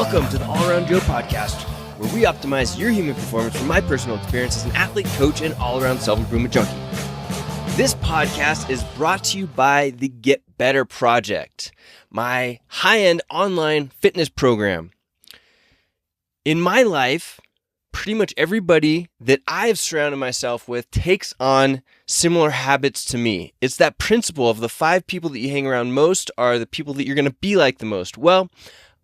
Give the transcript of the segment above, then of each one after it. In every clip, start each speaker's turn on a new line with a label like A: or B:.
A: Welcome to the All Around Joe podcast, where we optimize your human performance from my personal experience as an athlete, coach, and all-around self-improvement junkie. This podcast is brought to you by the Get Better Project, my high-end online fitness program. In my life, pretty much everybody that I've surrounded myself with takes on similar habits to me. It's that principle of the 5 people that you hang around most are the people that you're going to be like the most. Well,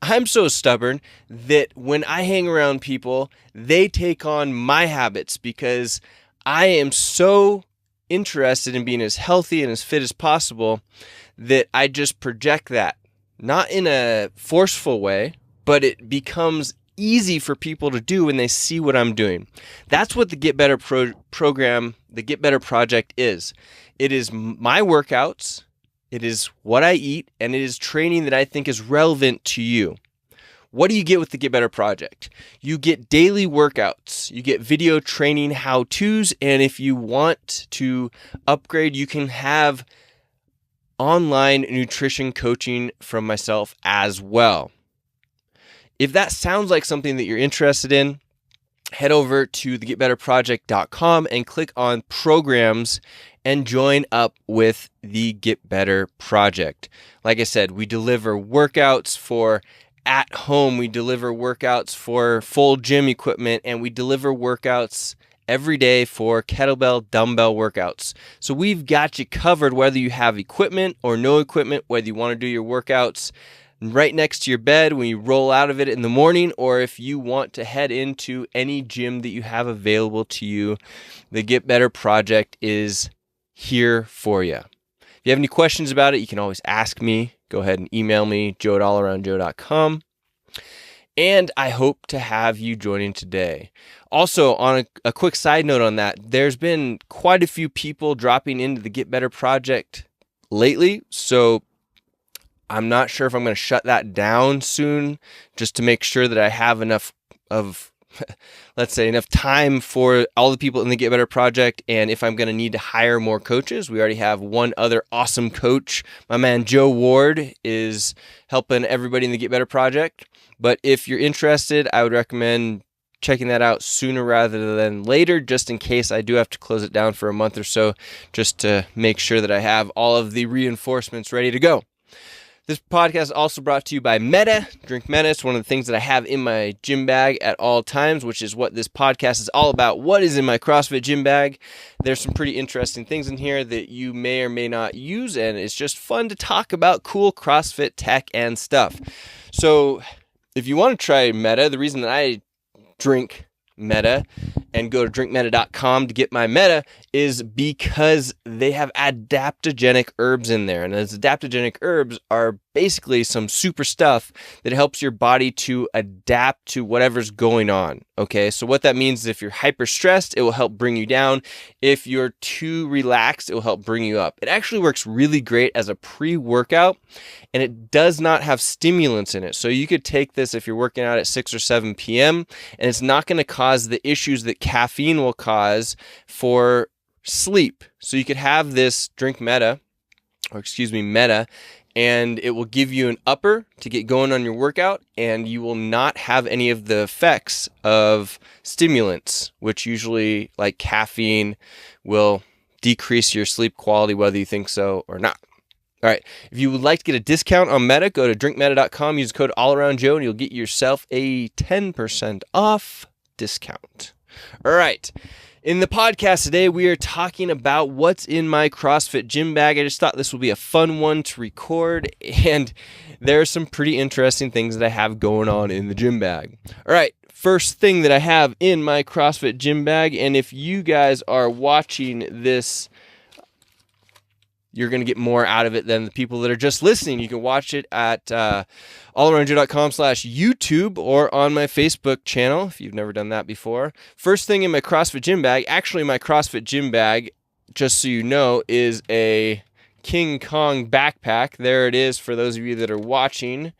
A: I'm so stubborn that when I hang around people, they take on my habits because I am so interested in being as healthy and as fit as possible that I just project that. Not in a forceful way, but it becomes easy for people to do when they see what I'm doing. That's what the Get Better program, the Get Better Project is. It is my workouts, it is what I eat, and it is training that I think is relevant to you. What do you get with the Get Better Project? You get daily workouts, you get video training how-tos, and if you want to upgrade, you can have online nutrition coaching from myself as well. If that sounds like something that you're interested in, head over to thegetbetterproject.com and click on programs and join up with the Get Better Project. Like I said, we deliver workouts for at home, we deliver workouts for full gym equipment, and we deliver workouts every day for kettlebell, dumbbell workouts. So we've got you covered whether you have equipment or no equipment, whether you want to do your workouts right next to your bed when you roll out of it in the morning, or if you want to head into any gym that you have available to you, the Get Better Project is here for you. If you have any questions about it, you can always ask me. Go ahead and email me, joe@allaroundjoe.com. And I hope to have you joining today. Also, on a quick side note on that, there's been quite a few people dropping into the Get Better Project lately, so I'm not sure if I'm going to shut that down soon just to make sure that I have enough of, let's say, enough time for all the people in the Get Better Project. And if I'm going to need to hire more coaches, we already have one other awesome coach. My man Joe Ward is helping everybody in the Get Better Project. But if you're interested, I would recommend checking that out sooner rather than later, just in case I do have to close it down for a month or so, just to make sure that I have all of the reinforcements ready to go. This podcast is also brought to you by Meta. Drink Meta. It's one of the things that I have in my gym bag at all times, which is what this podcast is all about. What is in my CrossFit gym bag? There's some pretty interesting things in here that you may or may not use, and it's just fun to talk about cool CrossFit tech and stuff. So if you want to try Meta, the reason that I drink Meta and go to drinkmeta.com to get my Meta is because they have adaptogenic herbs in there. And those adaptogenic herbs are basically some super stuff that helps your body to adapt to whatever's going on. Okay, so what that means is if you're hyper stressed, it will help bring you down. If you're too relaxed, it will help bring you up. It actually works really great as a pre-workout, and it does not have stimulants in it. So you could take this if you're working out at 6 or 7 p.m., and it's not going to cause the issues that caffeine will cause for sleep. So you could have this Meta, and it will give you an upper to get going on your workout, and you will not have any of the effects of stimulants, which usually, like caffeine, will decrease your sleep quality, whether you think so or not. All right, if you would like to get a discount on Meta, go to drinkmeta.com, use the code AllAroundJoe, and you'll get yourself a 10% off discount. All right. In the podcast today, we are talking about what's in my CrossFit gym bag. I just thought this would be a fun one to record, and there are some pretty interesting things that I have going on in the gym bag. All right, first thing that I have in my CrossFit gym bag, and if you guys are watching this, you're going to get more out of it than the people that are just listening. You can watch it at allaroundjoe.com/YouTube or on my Facebook channel if you've never done that before. First thing in my CrossFit gym bag, actually my CrossFit gym bag, just so you know, is a King Kong backpack. There it is for those of you that are watching.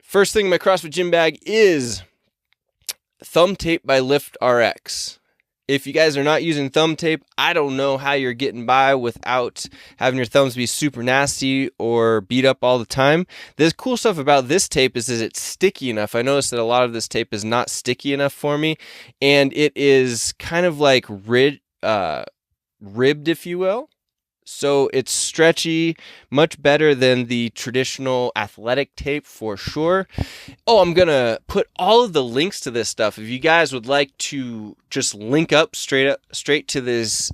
A: First thing in my CrossFit gym bag is thumb tape by Lift RX. If you guys are not using thumb tape, I don't know how you're getting by without having your thumbs be super nasty or beat up all the time. The cool stuff about this tape is it's sticky enough. I noticed that a lot of this tape is not sticky enough for me, and it is kind of like ribbed, if you will. So it's stretchy, much better than the traditional athletic tape for sure. Oh, I'm going to put all of the links to this stuff. If you guys would like to just link up straight to this,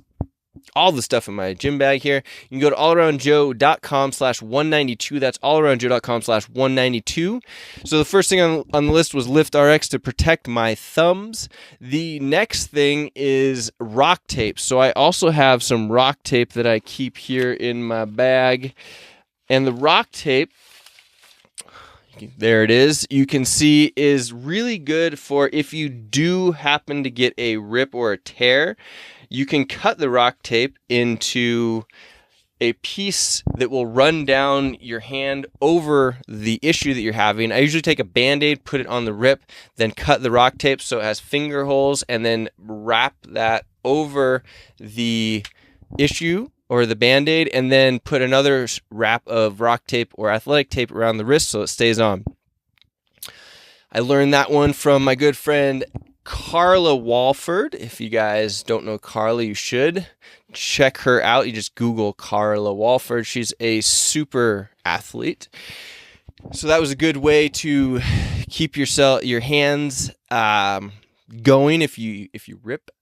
A: all the stuff in my gym bag here, you can go to allaroundjoe.com/192. That's allaroundjoe.com/192. So the first thing on the list was LiftRx to protect my thumbs. The next thing is rock tape. So I also have some rock tape that I keep here in my bag. And the rock tape, there it is, you can see is really good for if you do happen to get a rip or a tear. You can cut the rock tape into a piece that will run down your hand over the issue that you're having. I usually take a Band-Aid, put it on the rip, then cut the rock tape so it has finger holes, and then wrap that over the issue or the Band-Aid, and then put another wrap of rock tape or athletic tape around the wrist so it stays on. I learned that one from my good friend Carla Walford. If you guys don't know Carla, you should check her out. You just Google Carla Walford. She's a super athlete. So that was a good way to keep your hands going if you rip.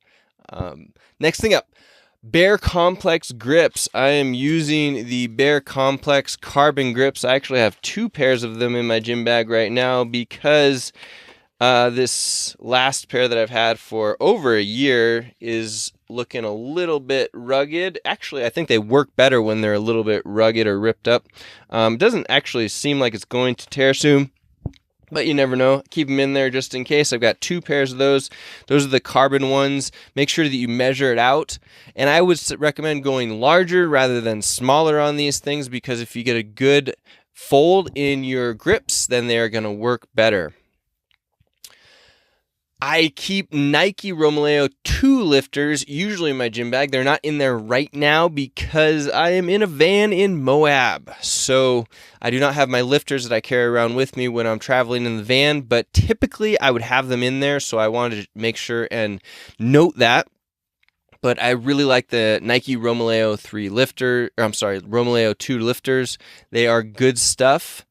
A: Next thing up, Bear Complex grips. I am using the Bear Complex carbon grips. I actually have 2 pairs of them in my gym bag right now because this last pair that I've had for over a year is looking a little bit rugged. Actually, I think they work better when they're a little bit rugged or ripped up. It doesn't actually seem like it's going to tear soon, but you never know. Keep them in there just in case. I've got 2 pairs of those. Those are the carbon ones. Make sure that you measure it out. And I would recommend going larger rather than smaller on these things, because if you get a good fold in your grips, then they are going to work better. I keep Nike Romoleo 2 lifters usually in my gym bag. They're not in there right now because I am in a van in Moab. So I do not have my lifters that I carry around with me when I'm traveling in the van, but typically I would have them in there. So I wanted to make sure and note that. But I really like the Nike Romoleo 2 lifters. They are good stuff.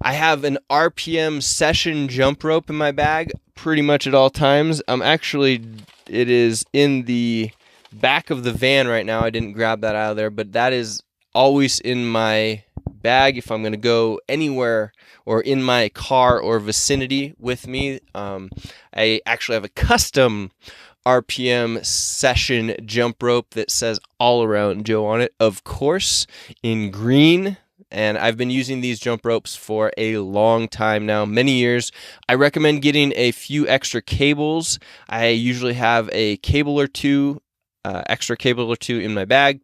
A: I have an RPM session jump rope in my bag pretty much at all times. It is in the back of the van right now. I didn't grab that out of there, but that is always in my bag if I'm going to go anywhere or in my car or vicinity with me. I actually have a custom RPM session jump rope that says All Around Joe on it, of course, in green. And I've been using these jump ropes for a long time now, many years. I recommend getting a few extra cables. I usually have a cable or two, extra cable or two in my bag,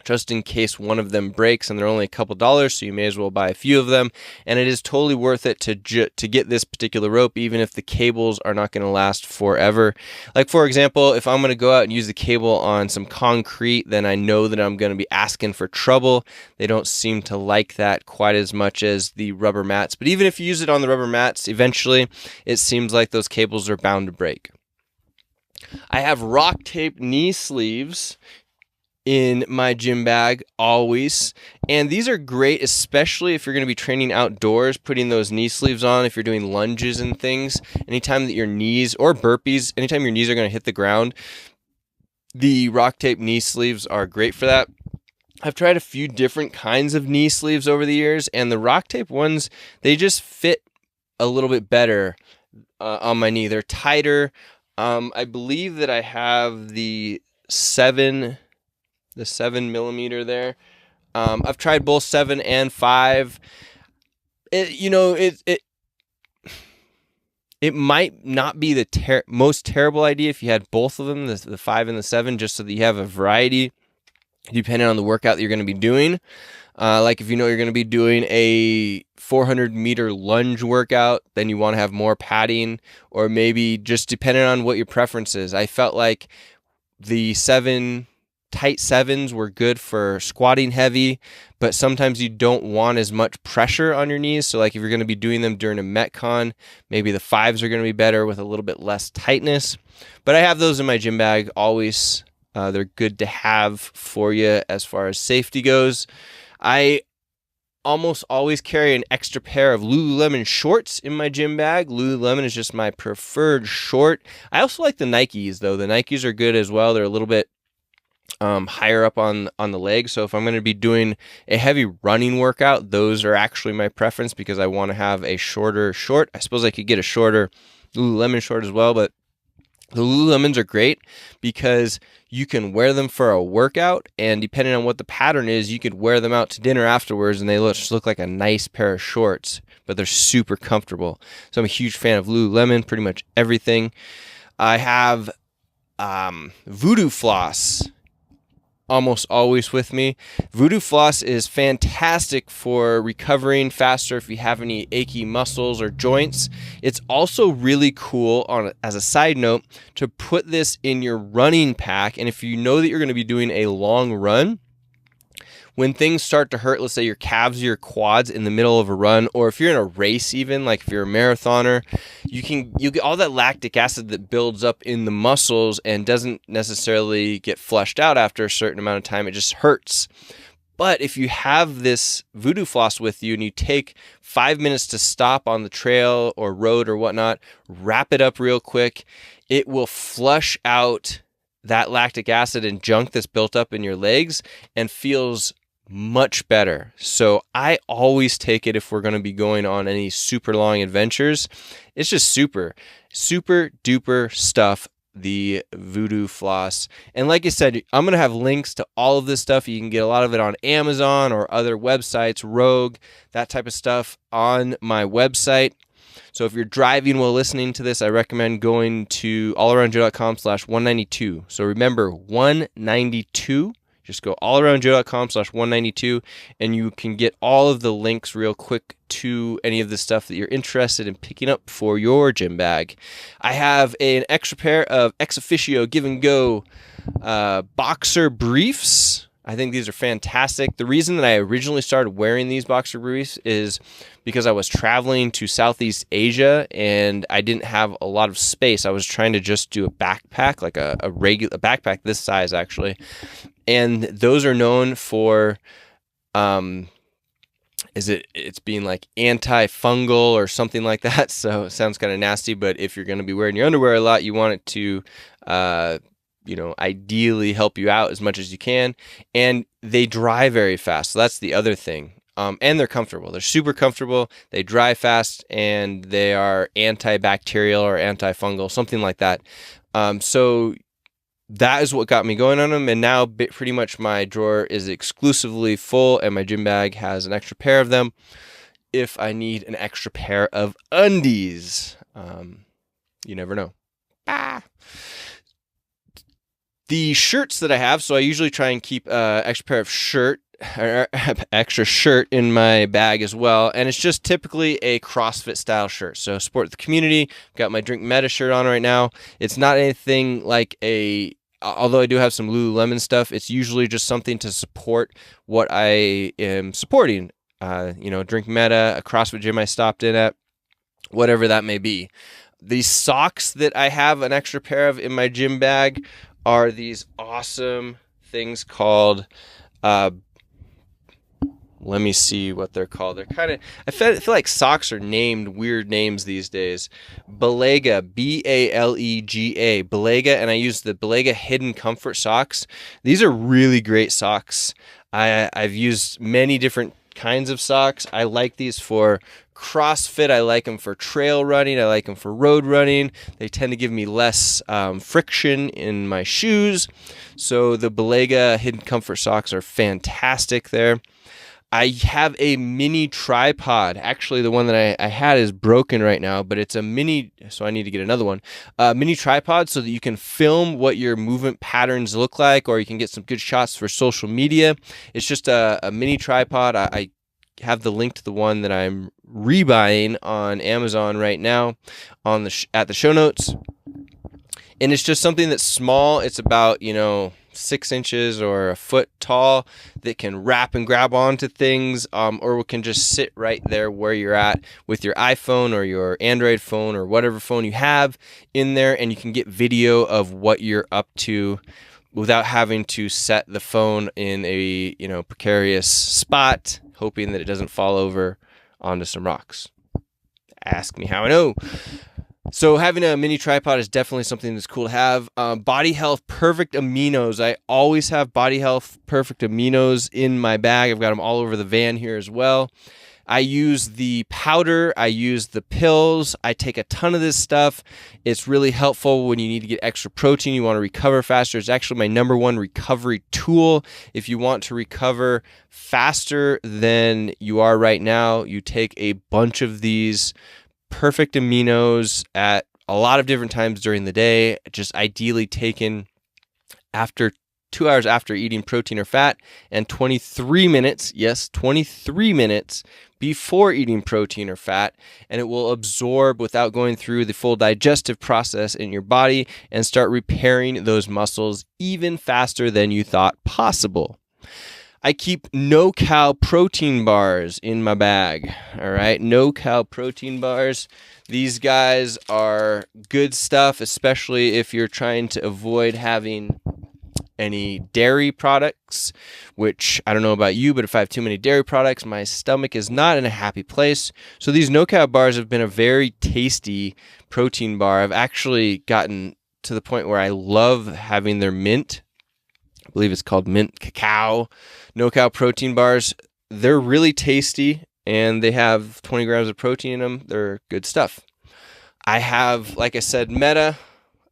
A: just in case one of them breaks, and they're only a couple dollars, so you may as well buy a few of them. And it is totally worth it to get this particular rope, even if the cables are not going to last forever. Like, for example, if I'm going to go out and use the cable on some concrete, then I know that I'm going to be asking for trouble. They don't seem to like that quite as much as the rubber mats. But even if you use it on the rubber mats, eventually it seems like those cables are bound to break. I have rock tape knee sleeves in my gym bag always, and these are great, especially if you're going to be training outdoors, putting those knee sleeves on if you're doing lunges and things. Anytime that your knees, or burpees, anytime your knees are going to hit the ground, the rock tape knee sleeves are great for that. I've tried a few different kinds of knee sleeves over the years, and the rock tape ones, they just fit a little bit better on my knee. They're tighter. I believe that I have the 7 millimeter there. I've tried both 7 and 5. It might not be the most terrible idea if you had both of them, the 5 and the 7, just so that you have a variety depending on the workout that you're going to be doing. Like if you know you're going to be doing a 400-meter lunge workout, then you want to have more padding, or maybe just depending on what your preference is. I felt like the tight sevens were good for squatting heavy, but sometimes you don't want as much pressure on your knees. So like if you're going to be doing them during a Metcon, maybe the fives are going to be better with a little bit less tightness. But I have those in my gym bag always. They're good to have for you as far as safety goes. I almost always carry an extra pair of Lululemon shorts in my gym bag. Lululemon is just my preferred short. I also like the Nikes though. The Nikes are good as well. They're a little bit higher up on the leg. So if I'm going to be doing a heavy running workout, those are actually my preference because I want to have a shorter short. I suppose I could get a shorter Lululemon short as well, but the Lululemons are great because you can wear them for a workout, and depending on what the pattern is, you could wear them out to dinner afterwards, and they just look like a nice pair of shorts, but they're super comfortable. So I'm a huge fan of Lululemon, pretty much everything. I have Voodoo Floss almost always with me. Voodoo Floss is fantastic for recovering faster if you have any achy muscles or joints. It's also really cool, as a side note, to put this in your running pack. And if you know that you're going to be doing a long run, when things start to hurt, let's say your calves or your quads in the middle of a run, or if you're in a race even, like if you're a marathoner, you get all that lactic acid that builds up in the muscles and doesn't necessarily get flushed out after a certain amount of time. It just hurts. But if you have this Voodoo Floss with you and you take 5 minutes to stop on the trail or road or whatnot, wrap it up real quick, it will flush out that lactic acid and junk that's built up in your legs and feels much better. So I always take it if we're going to be going on any super long adventures. It's just super duper stuff, the Voodoo Floss. And like I said, I'm going to have links to all of this stuff. You can get a lot of it on Amazon or other websites, Rogue, that type of stuff on my website. So if you're driving while listening to this, I recommend going to allaroundjoe.com/192. So remember, 192. Just go allaroundjoe.com/192, and you can get all of the links real quick to any of the stuff that you're interested in picking up for your gym bag. I have an extra pair of Ex Officio Give and Go boxer briefs. I think these are fantastic. The reason that I originally started wearing these boxer briefs is because I was traveling to Southeast Asia and I didn't have a lot of space. I was trying to just do a backpack, like a regular backpack this size actually. And those are known for it's being like antifungal or something like that. So it sounds kind of nasty, but if you're going to be wearing your underwear a lot, you want it to ideally help you out as much as you can. And they dry very fast. So that's the other thing. And they're comfortable. They're super comfortable. They dry fast, and they are antibacterial or antifungal, something like that. So that is what got me going on them. And now pretty much my drawer is exclusively full, and my gym bag has an extra pair of them if I need an extra pair of undies. You never know. The shirts that I have, so I usually try and keep an extra pair of extra shirt in my bag as well, and it's just typically a CrossFit style shirt. So support the community. Got my Drink Meta shirt on right now. It's not anything like although I do have some Lululemon stuff, it's usually just something to support what I am supporting. Drink Meta, a CrossFit gym I stopped in at, whatever that may be. The socks that I have an extra pair of in my gym bag are these awesome things called, let me see what they're called. They're kind of, I feel like socks are named weird names these days. Balega, Balega, Balega, and I use the Balega Hidden Comfort socks. These are really great socks. I've used many different kinds of socks. I like these for CrossFit. I like them for trail running. I like them for road running. They tend to give me less friction in my shoes. So the Balega Hidden Comfort socks are fantastic there. I have a mini tripod. Actually, the one that I had is broken right now, but it's a mini, so I need to get another one. Mini tripod so that you can film what your movement patterns look like, or you can get some good shots for social media. It's just a mini tripod. I have the link to the one that I'm rebuying on Amazon right now at the show notes. And it's just something that's small. It's about, 6 inches or a foot tall that can wrap and grab onto things, or can just sit right there where you're at with your iPhone or your Android phone or whatever phone you have in there, and you can get video of what you're up to without having to set the phone in a precarious spot, hoping that it doesn't fall over onto some rocks. Ask me how I know. So having a mini tripod is definitely something that's cool to have. Body Health Perfect Aminos. I always have Body Health Perfect Aminos in my bag. I've got them all over the van here as well. I use the powder. I use the pills. I take a ton of this stuff. It's really helpful when you need to get extra protein. You want to recover faster. It's actually my number one recovery tool. If you want to recover faster than you are right now, you take a bunch of these perfect aminos at a lot of different times during the day, just ideally taken after 2 hours after eating protein or fat, and 23 minutes, yes, 23 minutes before eating protein or fat, and it will absorb without going through the full digestive process in your body and start repairing those muscles even faster than you thought possible. I keep no-cal protein bars in my bag, all right? No-cal protein bars. These guys are good stuff, especially if you're trying to avoid having any dairy products, which I don't know about you, but if I have too many dairy products, my stomach is not in a happy place. So these no-cal bars have been a very tasty protein bar. I've actually gotten to the point where I love having their mint. I believe it's called mint cacao, no-cal protein bars. They're really tasty, and they have 20 grams of protein in them. They're good stuff. I have, like I said, Meta.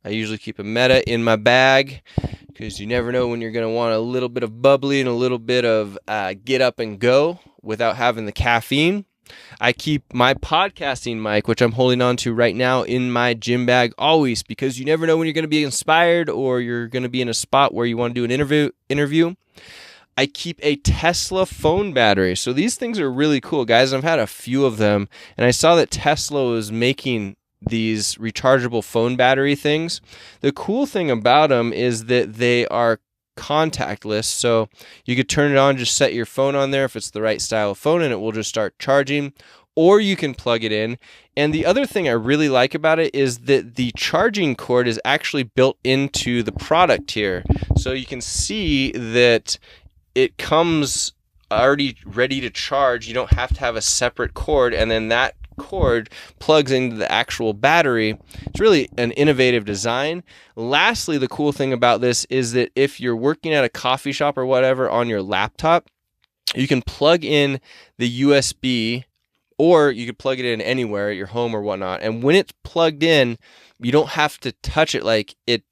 A: I usually keep a Meta in my bag because you never know when you're going to want a little bit of bubbly and a little bit of get up and go without having the caffeine. I keep my podcasting mic, which I'm holding on to right now, in my gym bag always, because you never know when you're going to be inspired or you're going to be in a spot where you want to do an interview. I keep a Tesla phone battery. So these things are really cool, guys. I've had a few of them, and I saw that Tesla was making these rechargeable phone battery things. The cool thing about them is that they are contactless, so you could turn it on, just set your phone on there if it's the right style of phone, and it will just start charging, or you can plug it in. And the other thing I really like about it is that the charging cord is actually built into the product here, so you can see that it comes already ready to charge. You don't have to have a separate cord, and then that cord plugs into the actual battery. It's really an innovative design. Lastly, the cool thing about this is that if you're working at a coffee shop or whatever on your laptop, you can plug in the USB, or you could plug it in anywhere at your home or whatnot. And when it's plugged in, you don't have to touch it. Like it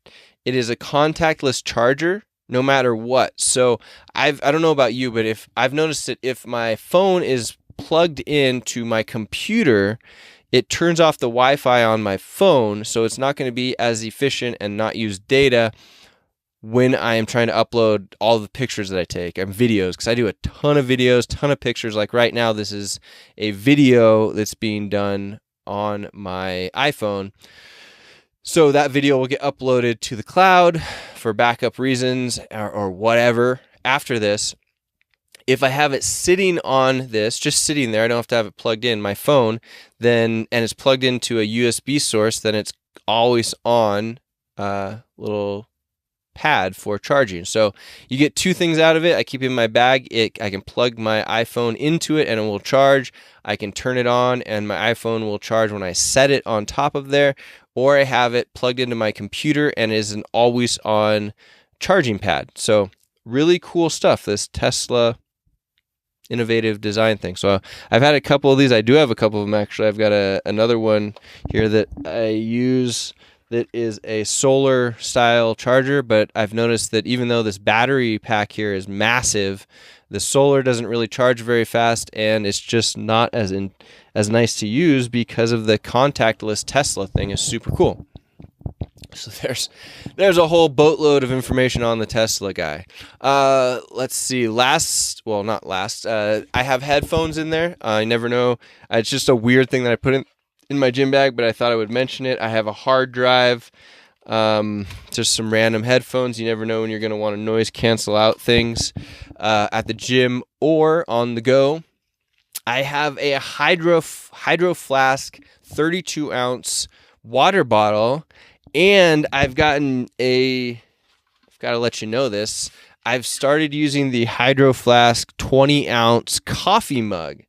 A: is a contactless charger no matter what. So I don't know about you, but if I've noticed that if my phone is plugged into my computer, it turns off the Wi-Fi on my phone, so it's not going to be as efficient and not use data when I am trying to upload all the pictures that I take and videos, because I do a ton of videos, ton of pictures. Like right now, this is a video that's being done on my iPhone. So that video will get uploaded to the cloud for backup reasons or whatever after this. If I have it sitting on this, just sitting there, I don't have to have it plugged in, my phone, and it's plugged into a USB source, then it's always on a little pad for charging. So you get two things out of it. I keep it in my bag. I can plug my iPhone into it and it will charge. I can turn it on and my iPhone will charge when I set it on top of there, or I have it plugged into my computer and is an always on charging pad. So really cool stuff, this Tesla innovative design thing. So I've had a couple of these. I do have a couple of them actually. I've got another one here that I use that is a solar style charger, but I've noticed that even though this battery pack here is massive, The solar doesn't really charge very fast, and it's just not as nice to use because of the contactless Tesla thing is super cool. So there's a whole boatload of information on the Tesla guy. Let's see. I have headphones in there. I never know. It's just a weird thing that I put in my gym bag, but I thought I would mention it. I have a hard drive. Just some random headphones. You never know when you're going to want to noise cancel out things at the gym or on the go. I have a hydro flask 32 ounce water bottle, and I've got to let you know this. I've started using the Hydro Flask 20 ounce coffee mug.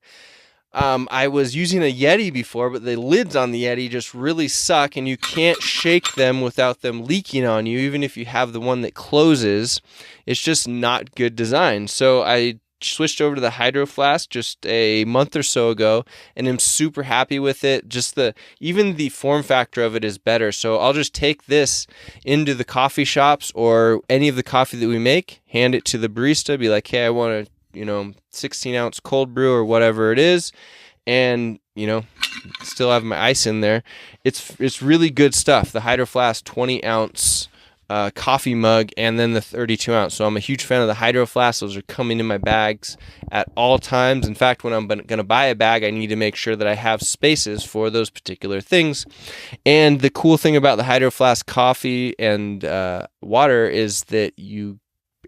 A: I was using a Yeti before, but the lids on the Yeti just really suck, and you can't shake them without them leaking on you, even if you have the one that closes. It's just not good design. So I switched over to the Hydro Flask just a month or so ago, and I'm super happy with it. Even the form factor of it is better. So I'll just take this into the coffee shops or any of the coffee that we make, hand it to the barista, be like, hey, I want a 16 ounce cold brew or whatever it is, and still have my ice in there. It's really good stuff. The Hydro Flask 20 ounce coffee mug, and then the 32 ounce. So I'm a huge fan of the Hydro Flask. Those are coming in my bags at all times. In fact, when I'm going to buy a bag, I need to make sure that I have spaces for those particular things. And the cool thing about the Hydro Flask coffee and water is that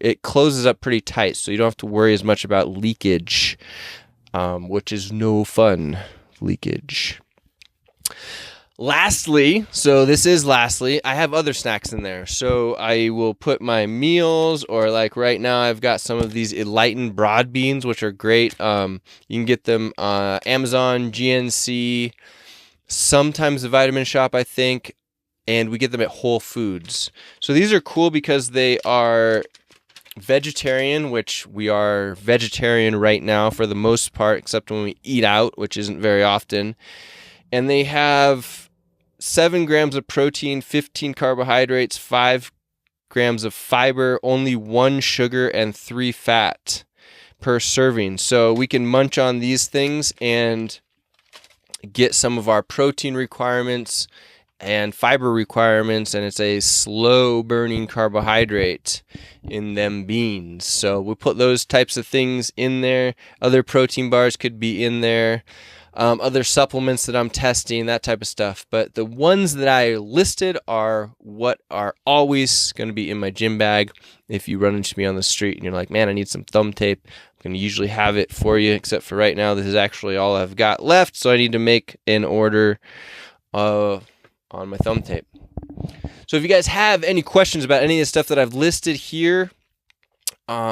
A: it closes up pretty tight, so you don't have to worry as much about leakage, which is no fun. Leakage. Lastly, I have other snacks in there. So I will put my meals, or like right now I've got some of these Enlightened broad beans, which are great. You can get them Amazon, GNC, sometimes the Vitamin Shop, I think, and we get them at Whole Foods. So these are cool because they are vegetarian, which we are vegetarian right now for the most part, except when we eat out, which isn't very often. And they have 7 grams of protein, 15 carbohydrates, 5 grams of fiber, only 1 sugar, and 3 fat per serving. So we can munch on these things and get some of our protein requirements and fiber requirements, and it's a slow burning carbohydrate in them beans. So we put those types of things in there. Other protein bars could be in there, other supplements that I'm testing, that type of stuff. But the ones that I listed are what are always going to be in my gym bag. If you run into me on the street and you're like, man, I need some thumb tape, I'm going to usually have it for you, except for right now, this is actually all I've got left, so I need to make an order on my thumb tape. So if you guys have any questions about any of the stuff that I've listed here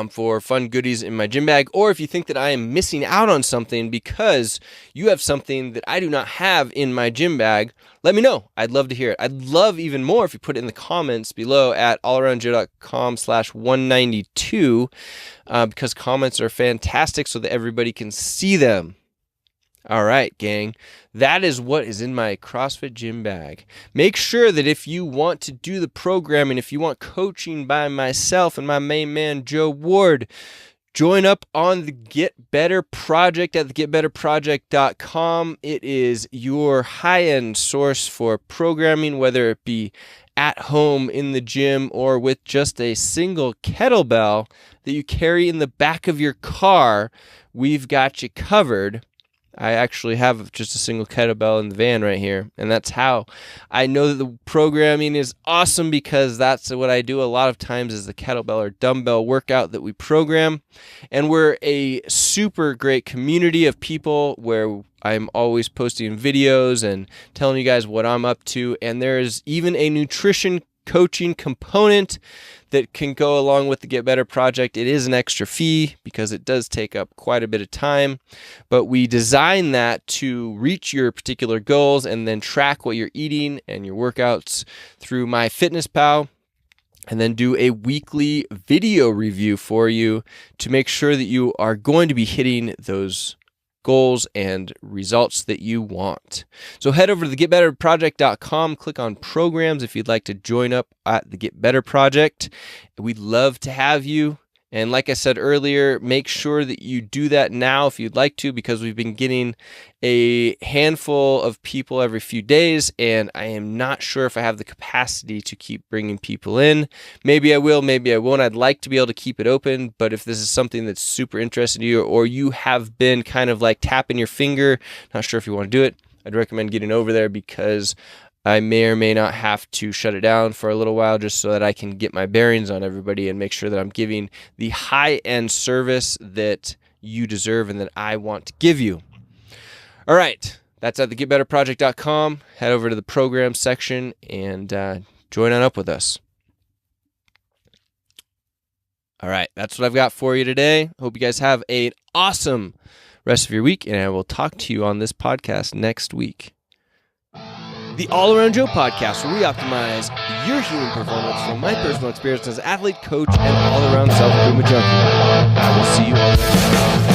A: for fun goodies in my gym bag, or if you think that I am missing out on something because you have something that I do not have in my gym bag, let me know. I'd love to hear it. I'd love even more if you put it in the comments below at allaroundjoe.com/192 because comments are fantastic so that everybody can see them. All right, gang, that is what is in my CrossFit gym bag. Make sure that if you want to do the programming, if you want coaching by myself and my main man, Joe Ward, join up on the Get Better Project at thegetbetterproject.com. It is your high-end source for programming, whether it be at home, in the gym, or with just a single kettlebell that you carry in the back of your car. We've got you covered. I actually have just a single kettlebell in the van right here, and that's how I know that the programming is awesome, because that's what I do a lot of times is the kettlebell or dumbbell workout that we program. And we're a super great community of people where I'm always posting videos and telling you guys what I'm up to, and there's even a nutrition coaching component that can go along with the Get Better Project. It is an extra fee because it does take up quite a bit of time, but we design that to reach your particular goals and then track what you're eating and your workouts through MyFitnessPal, and then do a weekly video review for you to make sure that you are going to be hitting those goals and results that you want. So head over to thegetbetterproject.com, click on programs if you'd like to join up at the Get Better Project. We'd love to have you. And like I said earlier, make sure that you do that now if you'd like to, because we've been getting a handful of people every few days, and I am not sure if I have the capacity to keep bringing people in. Maybe I will, maybe I won't. I'd like to be able to keep it open, but if this is something that's super interesting to you, or you have been kind of like tapping your finger, not sure if you want to do it, I'd recommend getting over there, because I may or may not have to shut it down for a little while just so that I can get my bearings on everybody and make sure that I'm giving the high-end service that you deserve and that I want to give you. All right, that's at thegetbetterproject.com. Head over to the program section and join on up with us. All right, that's what I've got for you today. Hope you guys have an awesome rest of your week, and I will talk to you on this podcast next week. The All Around Joe podcast, where we optimize your human performance from my personal experience as athlete, coach, and all-around self-improvement junkie. I will see you all next time.